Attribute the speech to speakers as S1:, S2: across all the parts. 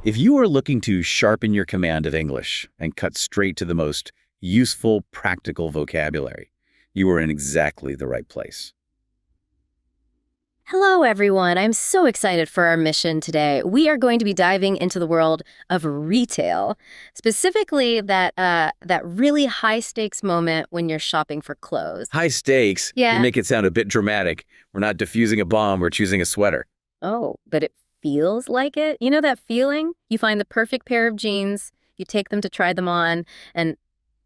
S1: If you are looking to sharpen your command of English and cut straight to the most useful, practical vocabulary, you are in exactly the right place.
S2: Hello, everyone. I'm so excited for our mission today. We are going to be diving into the world of retail, specifically that really high-stakes moment when you're shopping for clothes.
S1: High stakes. You
S2: Yeah.
S1: make it sound a bit dramatic. We're not diffusing a bomb, we're choosing a sweater.
S2: Oh, but it feels like it. You know that feeling? You find the perfect pair of jeans, you take them to try them on, and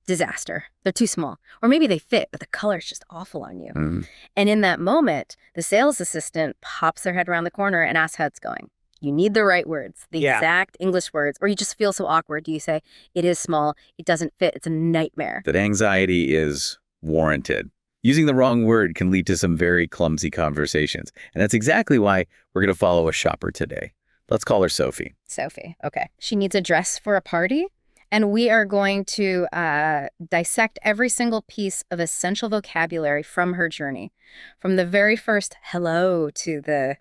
S2: disaster. They're too small. Or maybe they fit, but the color's just awful on you.
S1: Mm.
S2: And in that moment, the sales assistant pops their head around the corner and asks how it's going. You need the right words, the
S1: Yeah.
S2: exact English words, or you just feel so awkward. You say, it is small, it doesn't fit, it's a nightmare.
S1: That anxiety is warranted. Using the wrong word can lead to some very clumsy conversations. And that's exactly why we're going to follow a shopper today. Let's call her Sophie.
S2: Sophie, okay. She needs a dress for a party, and we are going to dissect every single piece of essential vocabulary from her journey, from the very first hello to the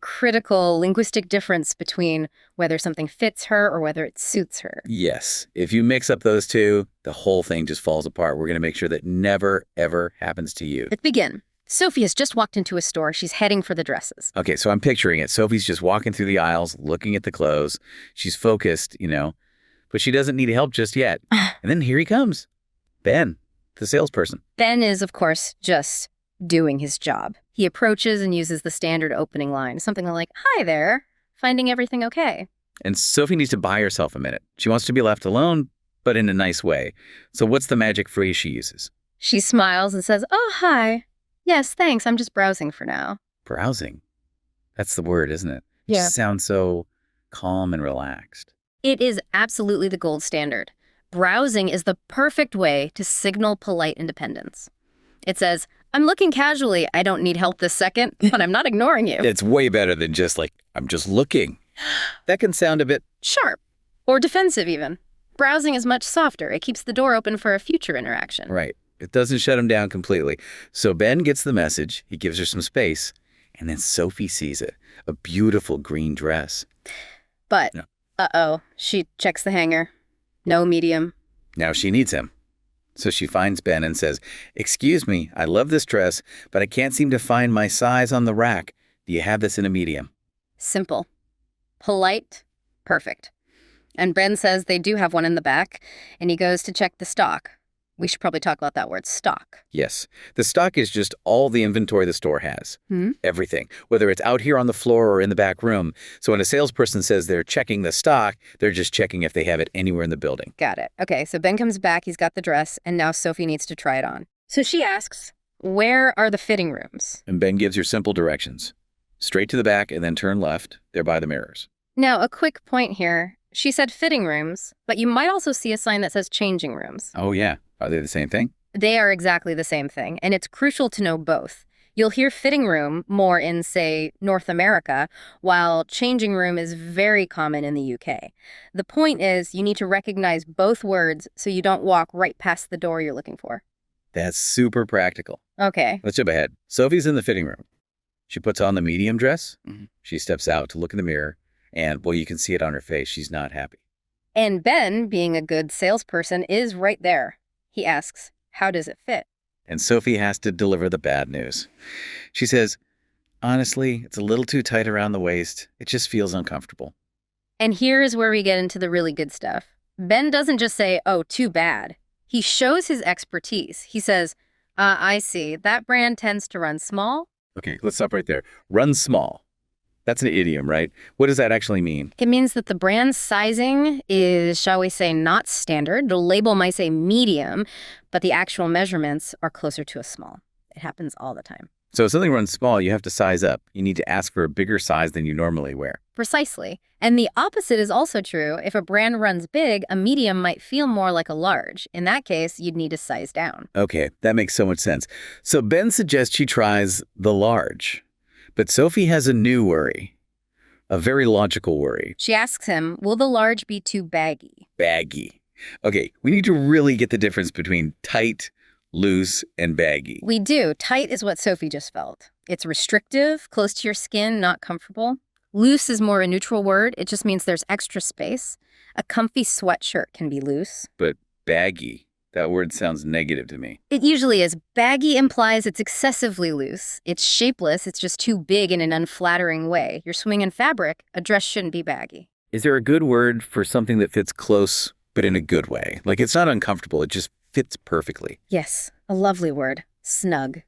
S2: critical linguistic difference between whether something fits her or whether it suits her.
S1: Yes, if you mix up those two, the whole thing just falls apart. We're going to make sure that never, ever happens to you.
S2: Let's begin. Sophie has just walked into a store. She's heading for the dresses.
S1: Okay, so I'm picturing it. Sophie's just walking through the aisles, looking at the clothes. She's focused, but she doesn't need help just yet. And then here he comes, Ben, the salesperson.
S2: Ben is, of course, just doing his job. He approaches and uses the standard opening line, something like, "Hi there, finding everything okay?"
S1: And Sophie needs to buy herself a minute. She wants to be left alone, but in a nice way. So what's the magic phrase she uses?
S2: She smiles and says, "Oh, hi. Yes, thanks. I'm just browsing for now."
S1: Browsing. That's the word, isn't it? It
S2: Yeah.
S1: just sounds so calm and relaxed.
S2: It is absolutely the gold standard. Browsing is the perfect way to signal polite independence. It says, "I'm looking casually. I don't need help this second, but I'm not ignoring you."
S1: It's way better than just like, I'm just looking. That can sound a bit
S2: Sharp. Or defensive, even. Browsing is much softer. It keeps the door open for a future interaction.
S1: right. It doesn't shut him down completely. So Ben gets the message. He gives her some space. And then Sophie sees it. A beautiful green dress.
S2: But,
S1: No.
S2: uh-oh, she checks the hanger. No medium.
S1: Now she needs him. So she finds Ben and says, "Excuse me, I love this dress, but I can't seem to find my size on the rack. Do you have this in a medium?"
S2: Simple. Polite. Perfect. And Ben says they do have one in the back, and he goes to check the stock. We should probably talk about that word, stock.
S1: Yes. The stock is just all the inventory the store has.
S2: Hmm?
S1: Everything. Whether it's out here on the floor or in the back room. So when a salesperson says they're checking the stock, they're just checking if they have it anywhere in the building.
S2: Got it. Okay, so Ben comes back, he's got the dress, and now Sophie needs to try it on. So she asks, where are the fitting rooms?
S1: And Ben gives her simple directions. Straight to the back and then turn left. They're by the mirrors.
S2: Now, a quick point here. She said fitting rooms, but you might also see a sign that says changing rooms.
S1: Oh, yeah. Are they the same thing?
S2: They are exactly the same thing, and it's crucial to know both. You'll hear fitting room more in, say, North America, while changing room is very common in the UK. The point is, you need to recognize both words so you don't walk right past the door you're looking for.
S1: That's super practical.
S2: Okay.
S1: Let's jump ahead. Sophie's in the fitting room. She puts on the medium dress. She steps out to look in the mirror. And, well, you can see it on her face. She's not happy.
S2: And Ben, being a good salesperson, is right there. He asks, how does it fit?
S1: And Sophie has to deliver the bad news. She says, "Honestly, it's a little too tight around the waist. It just feels uncomfortable."
S2: And here is where we get into the really good stuff. Ben doesn't just say, oh, too bad. He shows his expertise. He says, I see. That brand tends to run small.
S1: Okay, let's stop right there. Run small. That's an idiom, right? What does that actually mean?
S2: It means that the brand's sizing is, shall we say, not standard. The label might say medium, but the actual measurements are closer to a small. It happens all the time.
S1: So if something runs small, you have to size up. You need to ask for a bigger size than you normally wear.
S2: Precisely. And the opposite is also true. If a brand runs big, a medium might feel more like a large. In that case, you'd need to size down.
S1: Okay, that makes so much sense. So Ben suggests she tries the large. But Sophie has a new worry. A very logical worry.
S2: She asks him, will the large be too baggy?
S1: Baggy. Okay, we need to really get the difference between tight, loose, and baggy.
S2: We do. Tight is what Sophie just felt. It's restrictive, close to your skin, not comfortable. Loose is more a neutral word. It just means there's extra space. A comfy sweatshirt can be loose.
S1: But baggy, that word sounds negative to me.
S2: It usually is. Baggy implies it's excessively loose. It's shapeless. It's just too big in an unflattering way. You're swimming in fabric. A dress shouldn't be baggy.
S1: Is there a good word for something that fits close, but in a good way? Like it's not uncomfortable, it just fits perfectly.
S2: Yes, a lovely word. Snug.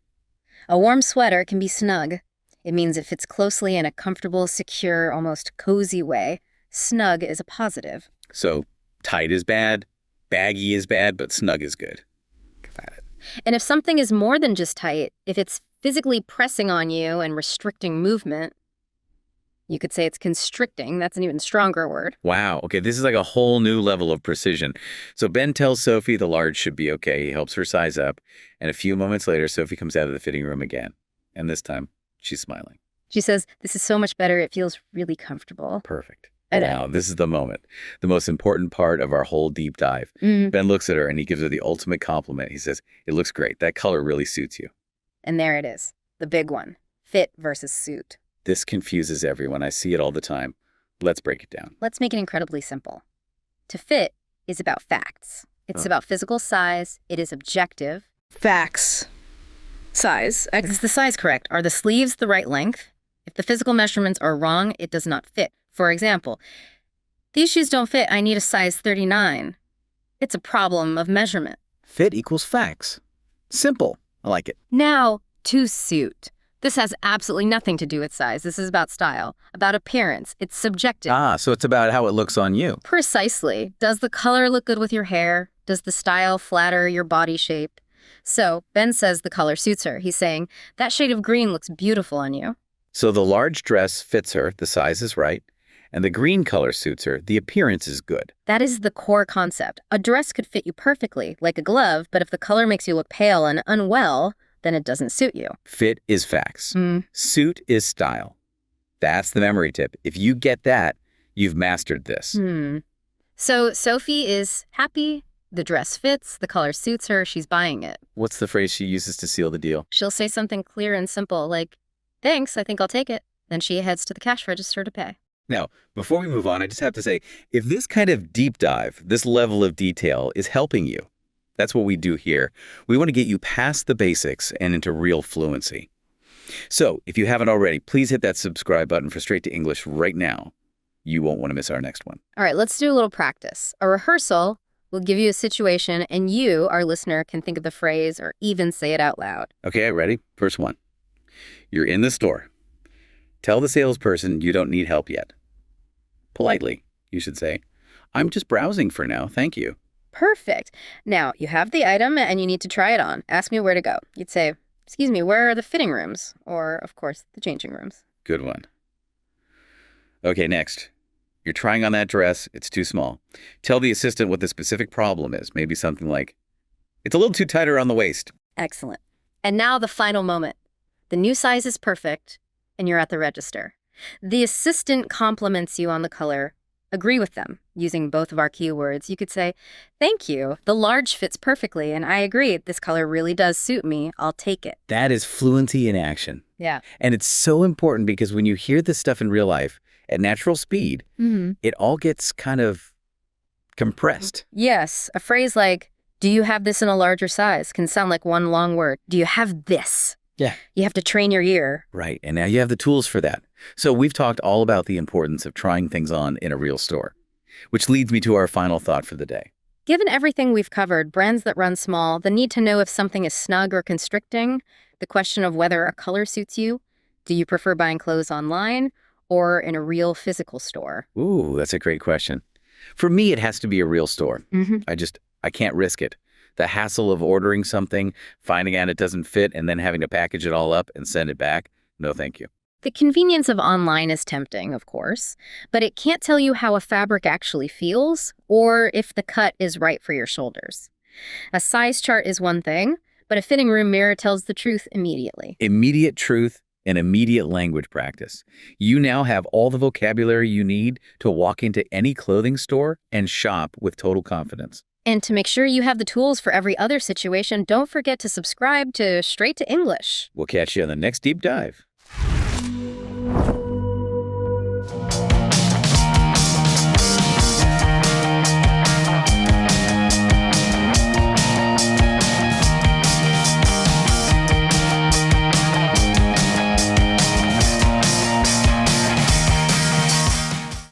S2: A warm sweater can be snug. It means it fits closely in a comfortable, secure, almost cozy way. Snug is a positive.
S1: So tight is bad, baggy is bad, but snug is good. Got it.
S2: And if something is more than just tight, if it's physically pressing on you and restricting movement, you could say it's constricting. That's an even stronger word.
S1: Wow. Okay, this is like a whole new level of precision. So Ben tells Sophie the large should be okay. He helps her size up. And a few moments later, Sophie comes out of the fitting room again. And this time, she's smiling.
S2: She says, "This is so much better. It feels really comfortable."
S1: Perfect.
S2: I know.
S1: Now, this is the moment, the most important part of our whole deep dive. Ben looks at her and he gives her the ultimate compliment. He says, "It looks great. That color really suits you."
S2: And there it is, the big one. Fit versus suit.
S1: This confuses everyone. I see it all the time. Let's break it down.
S2: Let's make it incredibly simple. To fit is about facts. It's about physical size. It is objective.
S3: Facts. Size.
S2: Is the size correct? Are the sleeves the right length? If the physical measurements are wrong, it does not fit. For example, these shoes don't fit. I need a size 39. It's a problem of measurement.
S1: Fit equals facts. Simple. I like it.
S2: Now, to suit. This has absolutely nothing to do with size. This is about style, about appearance. It's subjective.
S1: So it's about how it looks on you.
S2: Precisely. Does the color look good with your hair? Does the style flatter your body shape? So Ben says the color suits her. He's saying, that shade of green looks beautiful on you.
S1: So the large dress fits her, the size is right, and the green color suits her, the appearance is good.
S2: That is the core concept. A dress could fit you perfectly, like a glove, but if the color makes you look pale and unwell, then it doesn't suit you.
S1: Fit is facts. Suit is style. That's the memory tip. If you get that, you've mastered this.
S2: So Sophie is happy. The dress fits. The color suits her. She's buying it.
S1: What's the phrase she uses to seal the deal?
S2: She'll say something clear and simple like, "Thanks, I think I'll take it." Then she heads to the cash register to pay.
S1: Now, before we move on, I just have to say, if this kind of deep dive, this level of detail is helping you, that's what we do here. We want to get you past the basics and into real fluency. So if you haven't already, please hit that subscribe button for Straight to English right now. You won't want to miss our next one.
S2: All right, let's do a little practice. A rehearsal will give you a situation and you, our listener, can think of the phrase or even say it out loud.
S1: Okay, ready? First one. You're in the store. Tell the salesperson you don't need help yet. Politely, you should say, "I'm just browsing for now, thank you."
S2: Perfect. Now, you have the item and you need to try it on. Ask me where to go. You'd say, "Excuse me, where are the fitting rooms?" Or, of course, the changing rooms.
S1: Good one. Okay, next. You're trying on that dress. It's too small. Tell the assistant what the specific problem is. Maybe something like, "It's a little too tight around the waist."
S2: Excellent. And now the final moment. The new size is perfect, and you're at the register. The assistant compliments you on the color. Agree with them using both of our keywords. You could say, "Thank you. The large fits perfectly, and I agree. This color really does suit me. I'll take it."
S1: That is fluency in action.
S2: Yeah.
S1: And it's so important because when you hear this stuff in real life at natural speed, it all gets kind of compressed.
S2: Yes. A phrase like, "Do you have this in a larger size?" can sound like one long word. Do you have this?
S1: Yeah.
S2: You have to train your ear.
S1: Right. And now you have the tools for that. So we've talked all about the importance of trying things on in a real store, which leads me to our final thought for the day.
S2: Given everything we've covered, brands that run small, the need to know if something is snug or constricting, the question of whether a color suits you, do you prefer buying clothes online or in a real physical store?
S1: Ooh, that's a great question. For me, it has to be a real store. I can't risk it. The hassle of ordering something, finding out it doesn't fit, and then having to package it all up and send it back. No, thank you.
S2: The convenience of online is tempting, of course, but it can't tell you how a fabric actually feels or if the cut is right for your shoulders. A size chart is one thing, but a fitting room mirror tells the truth immediately.
S1: Immediate truth and immediate language practice. You now have all the vocabulary you need to walk into any clothing store and shop with total confidence.
S2: And to make sure you have the tools for every other situation, don't forget to subscribe to Straight to English.
S1: We'll catch you on the next deep dive.